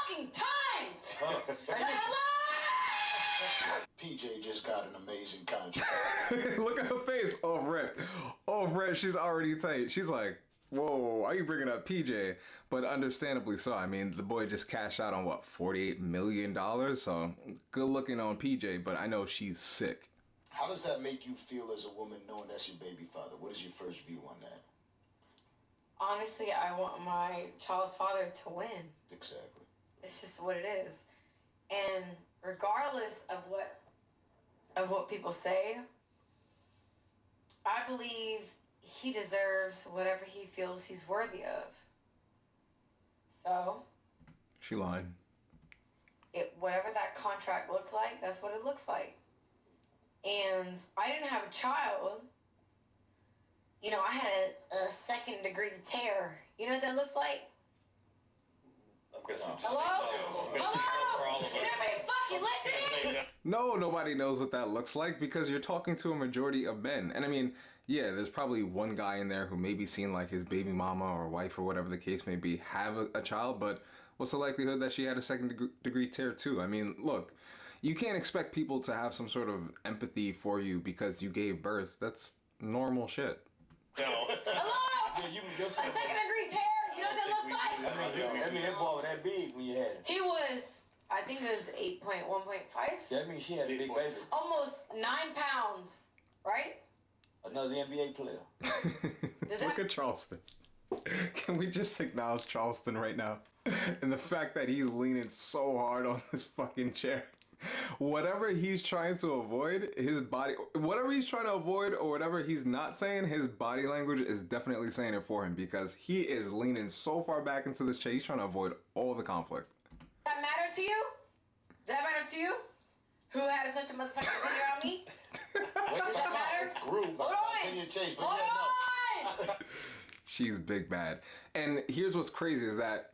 fucking times! Hello! PJ just got an amazing contract. Look at her face. Off rip, she's already tight. She's like, whoa, why are you bringing up PJ? But understandably so. I mean, the boy just cashed out on what, $48 million? So good looking on PJ, but I know she's sick. How does that make you feel as a woman knowing that's your baby father? What is your first view on that? Honestly, I want my child's father to win. Exactly. It's just what it is. And regardless of what people say, I believe he deserves whatever he feels he's worthy of. So She lying. Whatever that contract looks like, that's what it looks like. And I didn't have a child. You know, I had a second-degree tear. You know what that looks like? I'm guessing. Hello? Hello? Is everybody fucking listening? No, nobody knows what that looks like because you're talking to a majority of men. And I mean, yeah, there's probably one guy in there who maybe seen like his baby mama or wife or whatever the case may be have a child, but what's the likelihood that she had a second degree tear too? I mean, look, you can't expect people to have some sort of empathy for you because you gave birth. That's normal shit. No. Hello? Yeah, a second-degree tear? You know what that looks like? I mean, that boy was that big when you had him. He was, I think it was 8.1.5. That means she had a big baby. Almost 9 pounds, right? Another NBA player. Look at Charleston. Can we just acknowledge Charleston right now? And the fact that he's leaning so hard on this fucking chair. Whatever he's trying to avoid, his body, whatever he's trying to avoid or whatever he's not saying, his body language is definitely saying it for him because he is leaning so far back into this chair. He's trying to avoid all the conflict. Does that matter to you? Does that matter to you? Who had such a motherfucking opinion on me? Does that matter? It's grew. Hold on. Opinion changed, but Hold on. She's big bad. And here's what's crazy is that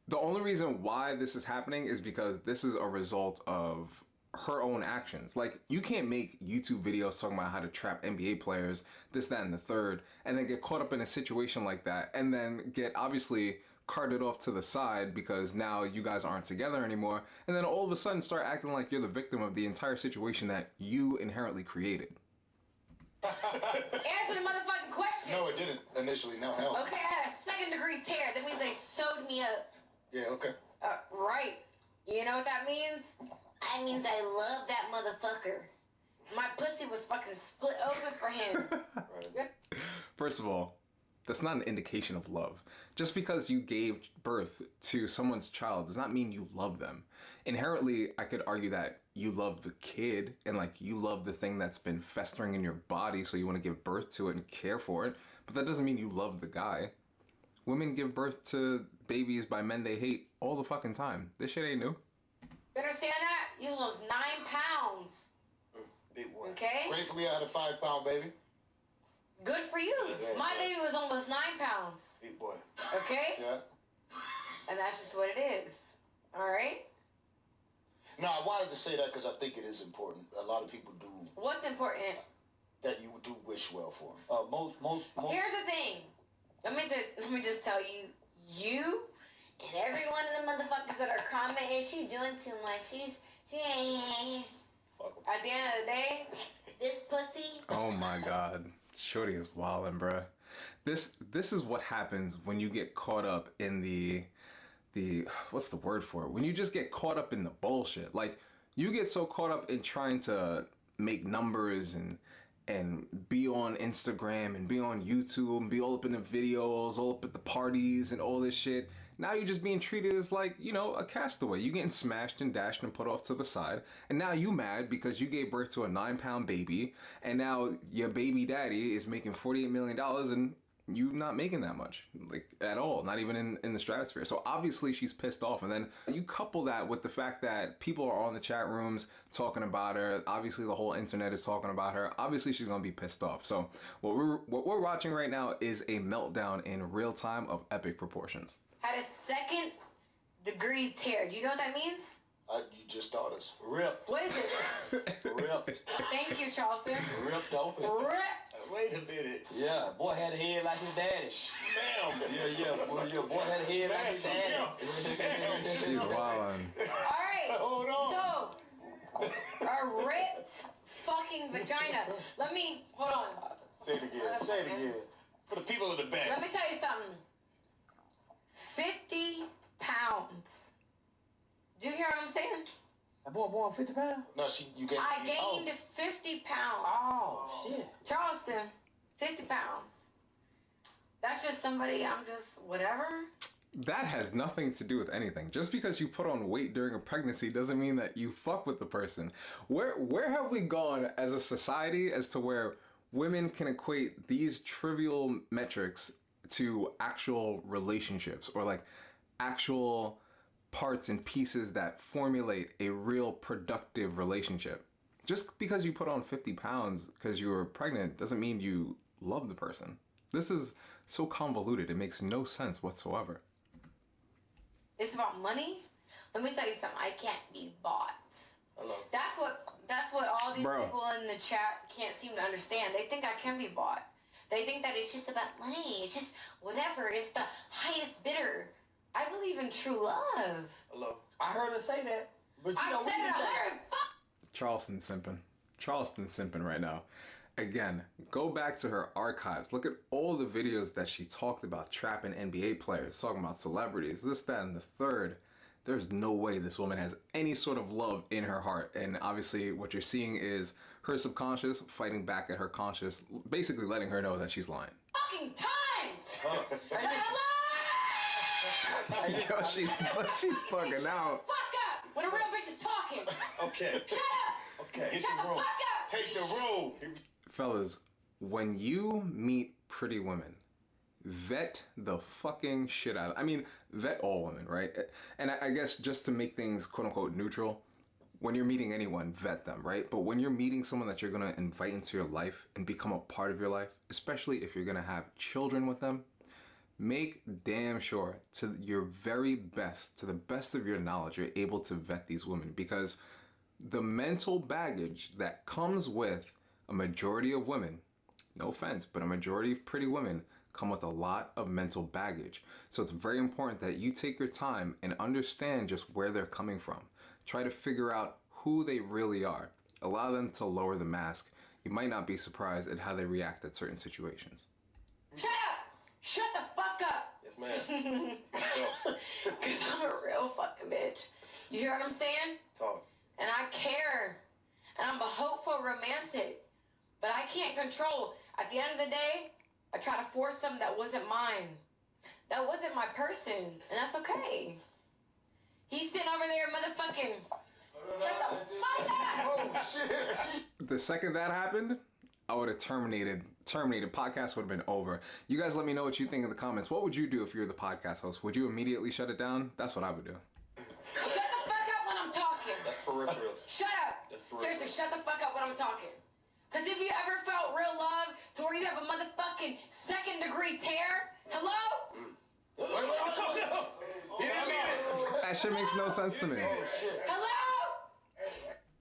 the only reason why this is happening is because this is a result of her own actions. Like, you can't make YouTube videos talking about how to trap NBA players, this, that, and the third, and then get caught up in a situation like that, and then get obviously carted off to the side because now you guys aren't together anymore, and then all of a sudden start acting like you're the victim of the entire situation that you inherently created. Answer the motherfucking question. No, it didn't initially. No, hell. Okay, I had a second-degree tear. That means they sewed me up. Yeah, okay. Right. You know what that means? That means I love that motherfucker. My pussy was fucking split open for him. Right. First of all, that's not an indication of love. Just because you gave birth to someone's child does not mean you love them. Inherently, I could argue that you love the kid and like you love the thing that's been festering in your body, so you want to give birth to it and care for it, but that doesn't mean you love the guy. Women give birth to babies by men they hate all the fucking time. This shit ain't new. You understand that? You lost 9 pounds. Big boy. Okay? Gratefully, I had a 5-pound baby. Good for you. Yeah. My baby was almost 9 pounds. Big boy. Okay? Yeah. And that's just what it is. Alright? No, I wanted to say that because I think it is important. A lot of people do What's important? that you do wish well for them. Most. Here's the thing. Let me just tell you, you and every one of the motherfuckers that are commenting, she doing too much. She ain't. Fuck 'em. At the end of the day, this pussy. Oh my god. Shorty is wildin', bruh. This is what happens when you get caught up in the what's the word for it? When you just get caught up in the bullshit. Like, you get so caught up in trying to make numbers and be on Instagram and be on YouTube and be all up in the videos, all up at the parties and all this shit. Now you're just being treated as like, you know, a castaway. You getting smashed and dashed and put off to the side. And now you mad because you gave birth to a 9-pound baby and now your baby daddy is making $48 million and you not making that much, like, at all, not even in the stratosphere. So obviously she's pissed off, and then you couple that with the fact that people are on the chat rooms talking about her. Obviously the whole internet is talking about her. Obviously she's gonna be pissed off. So what we're watching right now is a meltdown in real time of epic proportions. Had a second-degree tear. Do you know what that means? You just taught us. Ripped. What is it? Ripped. Thank you, Charleston. Ripped open. Ripped. Wait a minute. Yeah, boy had a head like his daddy. Ma'am. Yeah. Boy had a head like his daddy. She's wildin'. All right. Hold on. So, a ripped fucking vagina. Hold on. Say it again. Say it again. For the people in the back. Let me tell you something. 50 pounds. Do you hear what I'm saying? That boy born 50 pounds? No, you gained. I gained 50 pounds. Oh, shit. Charleston, 50 pounds. That's just somebody, I'm just whatever. That has nothing to do with anything. Just because you put on weight during a pregnancy doesn't mean that you fuck with the person. Where have we gone as a society as to where women can equate these trivial metrics to actual relationships or like actual parts and pieces that formulate a real productive relationship? Just because you put on 50 pounds because you were pregnant doesn't mean you love the person. This is so convoluted. It makes no sense whatsoever. It's about money. Let me tell you something. I can't be bought. Hello. That's what all these people in the chat can't seem to understand. They think I can be bought. They think that it's just about money. It's just whatever. It's the highest bidder. I believe in true love. Hello. I heard her say that. But you I know, said it. I heard. Fuck. Charleston simping. Charleston simping right now. Again, go back to her archives. Look at all the videos that she talked about trapping NBA players, talking about celebrities, this, that, and the third. There's no way this woman has any sort of love in her heart. And obviously what you're seeing is her subconscious fighting back at her conscious, basically letting her know that she's lying. Fucking times. Hey, Yo, she's fucking out. Fuck up when a real bitch is talking. Okay. Shut up. Okay. Shut the fuck up. Take the room. Fellas, when you meet pretty women, vet the fucking shit out of, I mean, vet all women, right? And I guess just to make things quote unquote neutral, when you're meeting anyone, vet them, right? But when you're meeting someone that you're gonna invite into your life and become a part of your life, especially if you're gonna have children with them, make damn sure to your very best, to the best of your knowledge, you're able to vet these women, because the mental baggage that comes with a majority of women, no offense, but a majority of pretty women come with a lot of mental baggage. So it's very important that you take your time and understand just where they're coming from. Try to figure out who they really are. Allow them to lower the mask. You might not be surprised at how they react at certain situations. Shut up. Shut the fuck up. Yes, ma'am. Because I'm a real fucking bitch. You hear what I'm saying? Talk. And I care. And I'm a hopeful romantic. But I can't control. At the end of the day, I try to force something that wasn't mine. That wasn't my person. And that's okay. He's sitting over there motherfucking... Shut the fuck up! Oh, shit. The second that happened, I would have terminated. Podcast would have been over. You guys let me know what you think in the comments. What would you do if you were the podcast host? Would you immediately shut it down? That's what I would do. Shut the fuck up when I'm talking. That's peripheral. Shut up. That's peripheral. Seriously, shut the fuck up when I'm talking. Because if you ever felt real love to where you have a motherfucking second-degree tear, hello? Wait, no. He didn't mean it. That shit makes no sense to me. Hello?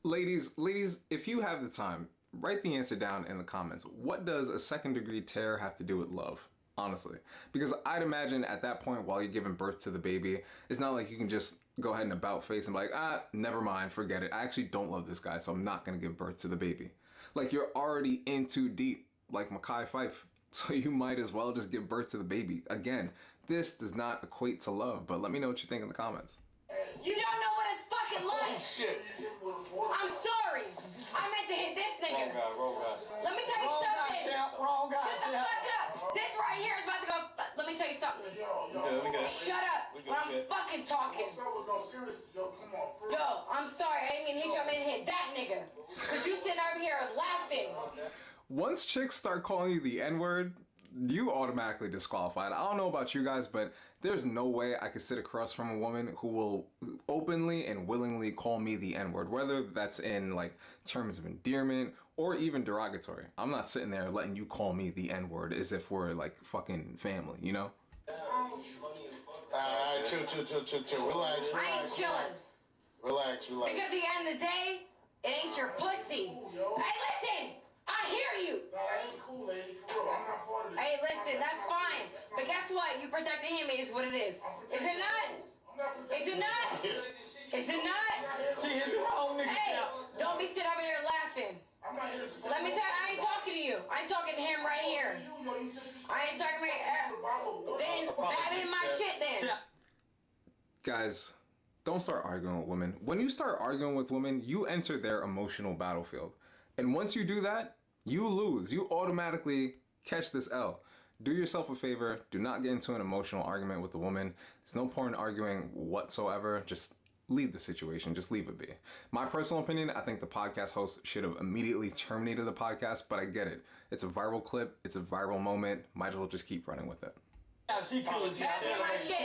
Ladies, if you have the time, write the answer down in the comments. What does a second-degree tear have to do with love? Honestly. Because I'd imagine at that point, while you're giving birth to the baby, it's not like you can just go ahead and about face and be like, never mind, forget it. I actually don't love this guy, so I'm not going to give birth to the baby. Like, you're already in too deep, like Mekhi Phifer. So you might as well just give birth to the baby. Again, this does not equate to love, but let me know what you think in the comments. You don't know what it's fucking like. Oh, shit. I'm sorry. I meant to hit this nigga. Wrong guy. Let me tell you something. Wrong guy, Shut the fuck up. This right here is about to go. Let me tell you something. We good. Shut up when I'm fucking talking. Yo, I'm sorry. I didn't mean to hit you. I meant to hit that nigga. Because you sitting over here laughing. Once chicks start calling you the N-word, you automatically disqualified. I don't know about you guys, but there's no way I could sit across from a woman who will openly and willingly call me the N-word, whether that's in like terms of endearment or even derogatory. I'm not sitting there letting you call me the N-word as if we're like fucking family, you know? Chill. Relax. I ain't chilling. Relax. Because at the end of the day, it ain't your pussy. Hey, listen! I hear you! No, I ain't cool, lady. For real, I'm not part of this. Hey, listen, that's fine. But guess what? You protecting him is what it is. Is it not? Is it not? Is it not? She hit the wrong nigga. Hey, don't be sitting over here laughing. I'm not here to Let me tell you, I ain't talking to you. I ain't talking to him right here. I ain't talking to Then babby my shit then. Guys, don't start arguing with women. When you start arguing with women, you enter their emotional battlefield. And once you do that, you lose. You automatically catch this L. Do yourself a favor. Do not get into an emotional argument with a woman. There's no point in arguing whatsoever. Just leave the situation. Just leave it be. My personal opinion, I think the podcast host should have immediately terminated the podcast, but I get it. It's a viral clip. It's a viral moment. Might as well just keep running with it. Yeah, she cool. Babby my shit.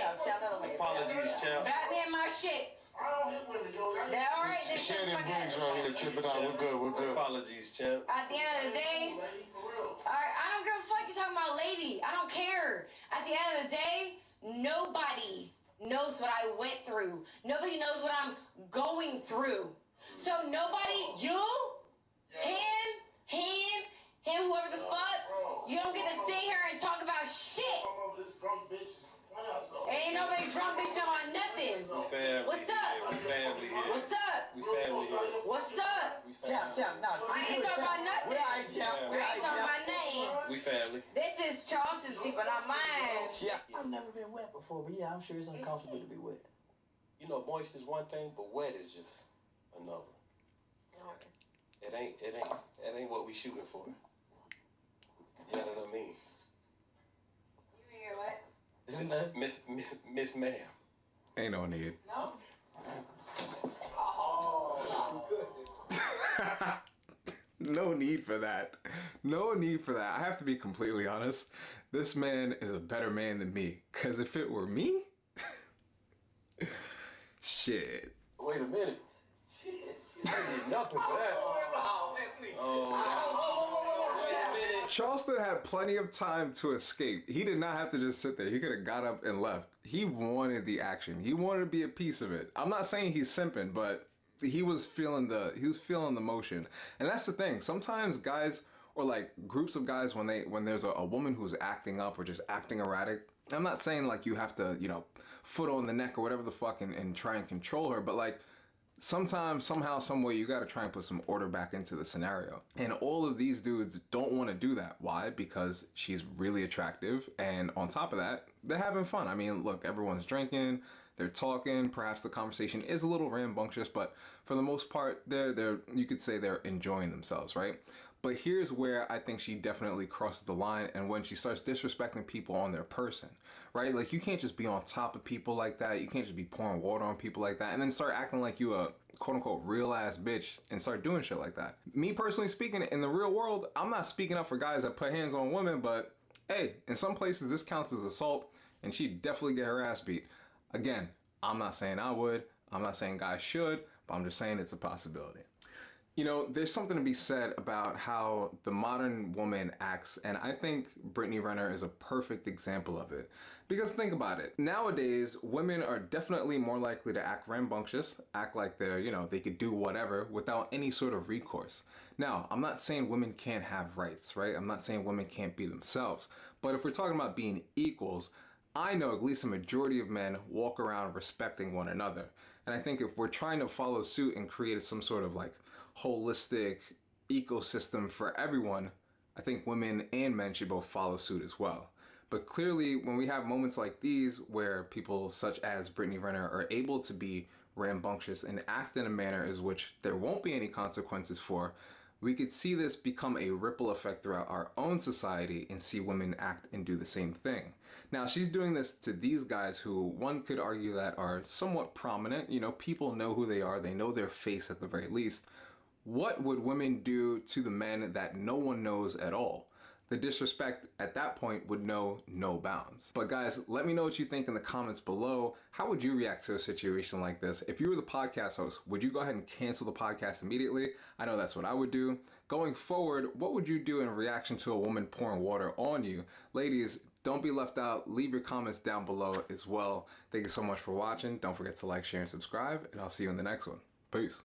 Apologies, champ. Babby my shit. I don't hit women, yo. That all right? This Share shit's them fucking... brings right here. Trip it out. We're good. We're good. Apologies, champ. At the end of the day, Lady, for real. alright, I don't give a fuck you talking about lady. I don't care. At the end of the day, nobody knows what I went through. Nobody knows what I'm going through. So nobody, you, him, whoever the fuck, you don't get to sit here and talk about shit. I'm over this drunk bitch. Ain't nobody drunk bitch talking about nothing. Family. What's up? We family here. What's up? We family here. What's up? Champ, I no. ain't talking about nothing. We alright, champ. I ain't talking about nothing. We family. This is Charleston's people, not mine. Yeah. I've never been wet before, but yeah, I'm sure it's uncomfortable to be wet. You know, moist is one thing, but wet is just another. It ain't what we shooting for. You know what I mean? You hear what? Isn't that Miss Ma'am? Ain't no need. No? No need for that. No need for that. I have to be completely honest. This man is a better man than me. Because if it were me, shit. Wait a minute. I did nothing for that. Charleston had plenty of time to escape. He did not have to just sit there. He could have got up and left. He wanted the action. He wanted to be a piece of it. I'm not saying he's simping, but he was feeling the motion. And that's the thing. Sometimes guys, or like groups of guys, when there's a woman who's acting up or just acting erratic, I'm not saying like you have to, foot on the neck or whatever the fuck and try and control her, but like sometimes, somehow, some way, you got to try and put some order back into the scenario. And all of these dudes don't want to do that. Why? Because she's really attractive. And on top of that, they're having fun. I mean, look, everyone's drinking, they're talking. Perhaps the conversation is a little rambunctious, but for the most part, you could say they're enjoying themselves, right? But here's where I think she definitely crosses the line, and when she starts disrespecting people on their person, right? Like, you can't just be on top of people like that. You can't just be pouring water on people like that and then start acting like you a quote-unquote real-ass bitch and start doing shit like that. Me personally speaking, in the real world, I'm not speaking up for guys that put hands on women, but hey, in some places this counts as assault, and she'd definitely get her ass beat. Again, I'm not saying I would. I'm not saying guys should, but I'm just saying it's a possibility. There's something to be said about how the modern woman acts, and I think Brittney Renner is a perfect example of it. Because think about it. Nowadays, women are definitely more likely to act rambunctious, act like they could do whatever without any sort of recourse. Now, I'm not saying women can't have rights, right? I'm not saying women can't be themselves. But if we're talking about being equals, I know at least a majority of men walk around respecting one another. And I think if we're trying to follow suit and create some sort of like holistic ecosystem for everyone, I think women and men should both follow suit as well. But clearly, when we have moments like these where people such as Brittney Renner are able to be rambunctious and act in a manner as which there won't be any consequences for, we could see this become a ripple effect throughout our own society and see women act and do the same thing. Now, she's doing this to these guys who one could argue that are somewhat prominent. People know who they are. They know their face at the very least. What would women do to the men that no one knows at all? The disrespect at that point would know no bounds. But guys, let me know what you think in the comments below. How would you react to a situation like this? If you were the podcast host, would you go ahead and cancel the podcast immediately? I know that's what I would do. Going forward, what would you do in reaction to a woman pouring water on you? Ladies, Don't be left out. Leave your comments down below as well. Thank you so much for watching. Don't forget to like, share, and subscribe, and I'll see you in the next one. Peace.